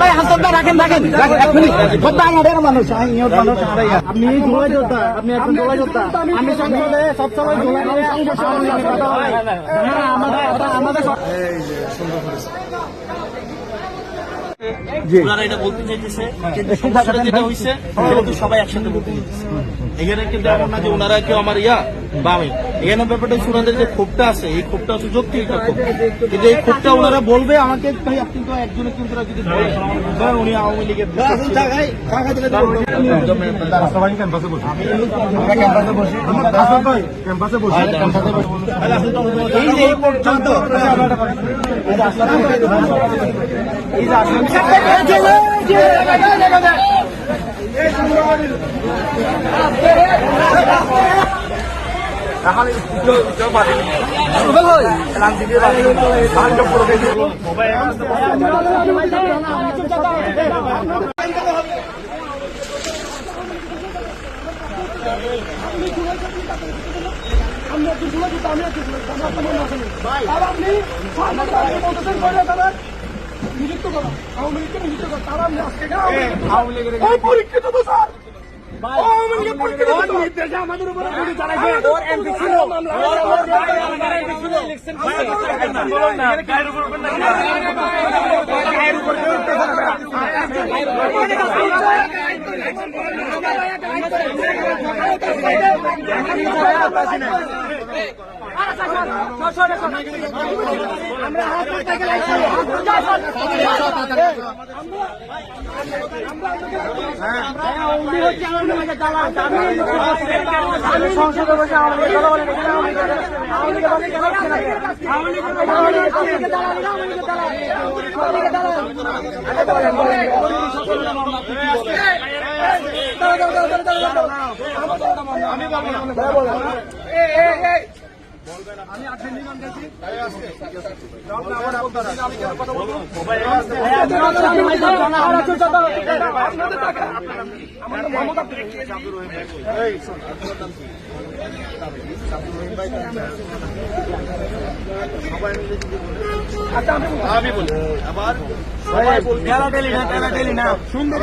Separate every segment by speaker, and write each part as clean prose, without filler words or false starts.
Speaker 1: ভাই হাসন ভাই রাখেন রাখেন এক মিনিট আমাদের মানুষ মানুষ আপনি জোড়া যোদ্ধা আপনি একজন জোড়া যোদ্ধা আমি সবসময় জোড়া আমাদের
Speaker 2: ওনারা এটা বলতে চাইতেছে কিন্তু সমস্যাটা যেটা হয়েছে সেটা সবাই একসাথে বলতে চাইতেছে। এখানে কিন্তু এমন না যে ওনারা কেউ আমার বা আমি এখানে ব্যাপারটা হচ্ছে ওনাদের যে ক্ষোভটা আছে এই ক্ষোভটা হচ্ছে যৌক্তিক একটা ক্ষোভ, কিন্তু এই ক্ষোভটা ওনারা বলবে আমাকে ভাই আপনি তো একজনে কিন্তু যদি বলেন উনি আওয়ামী লীগের এই পর্যন্ত
Speaker 3: নিযুক্ত করা আওয়ামী লীগকে নিযুক্ত করা তারা পরীক্ষিত তো স্যার আওয়ামী লীগের পরীক্ষিত নির্দেশে আমাদের উপরে গুলি চালাইছে ওর এমপি ছিল সংসদে বসে আমি বলি আবার সবাই বলবি না সুন্দর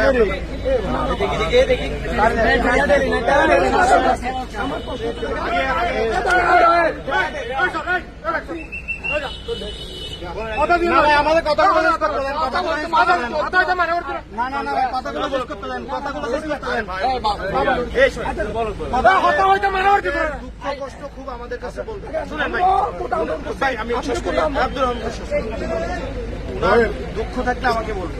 Speaker 3: করে আমাদের কথাগুলো কষ্ট খুব আমাদের কাছে বলতে শুনেন ভাই আমি দুঃখ থাকলে আমাকে বলুন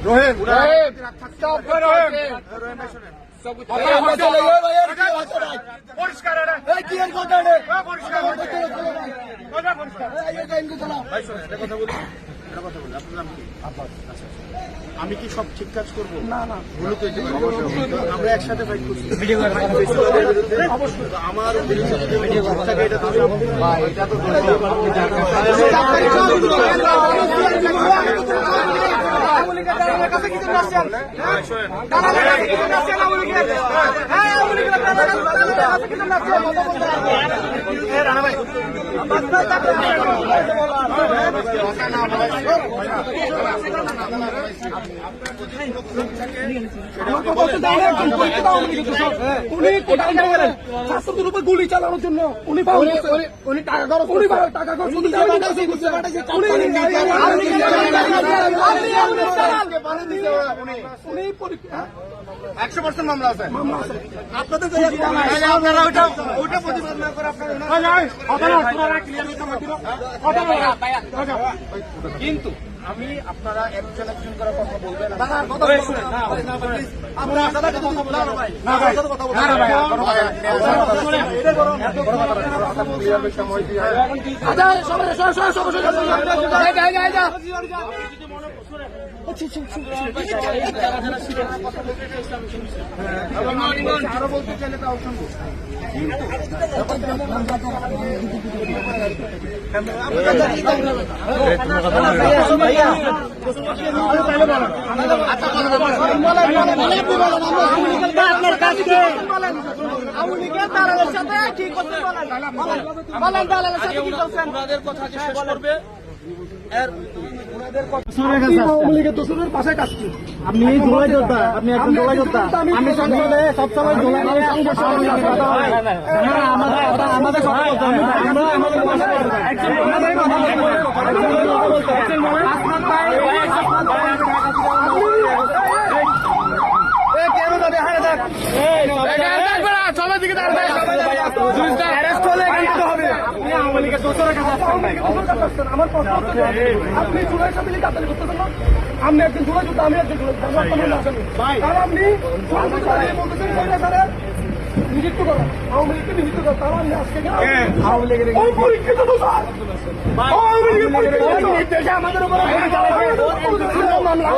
Speaker 3: আমি কি সব ঠিক কাজ করবো না না ভুল তো আমরা একসাথে ফাইট করছি আমার এটা তো ছাত্রদের উপর গুলি চালানোর জন্য উনি টাকা খরচ উনি 100% মামলা আছে আপনাদের প্রতিবাদ না করে কিন্তু আমি আপনারা একজন একজন করে কথা বলবেন আরো বলতে চাইলে তা অসম্ভব
Speaker 1: আওয়ামী লীগের দোষরের পাশে কাজ কি? আপনি জোলাই যোদ্ধা, আপনি একজন জোলাই যোদ্ধা। আমি সংসদে সবসময় জোলাই নিয়ে সংঘর্ষ করি। আমাদের কথা আমাদের কথা বলতে হবে। আমরা আমাদের কথা বলতে হবে। আমাদের কথা বলতে হবে। আসমান ভাই, আসমান ভাই। এই কেন দাঁড়ে হারে দেখ। এই সবাই দিকে দাঁড়াবে। অ্যারেস্ট হলে কি হবে? আপনি আওয়ামী লীগের দোষরের কাছে আসছেন ভাই। আমার প্রশ্ন হচ্ছে আপনি জুলাই সাথে কাতারি করতেছেন না? আপনি একজন জুলাই যোদ্ধা, আমি একজন জুলাই যোদ্ধা। আর আপনি বলতেছেন স্যার নিযুক্ত করেন, আওয়ামী লীগকে নিযুক্ত করেন। তারা আপনি আজকে আওয়ামী লীগের পরীক্ষিত দোষর, আওয়ামী লীগের পরীক্ষিত নির্দেশে আমাদের উপর মামলা।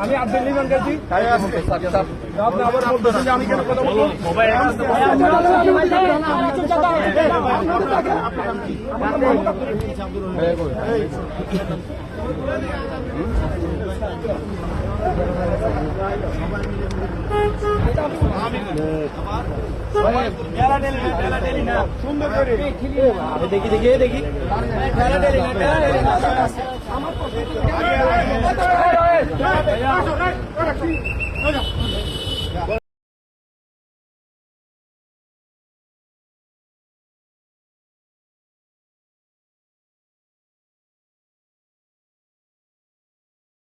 Speaker 1: আমি আব্দুল লিমান গেছি। আপনি আবার বলতেছেন যে আমি কেন কথা বলবো? সুন্দর করে দেখি দেখি দেখি আমার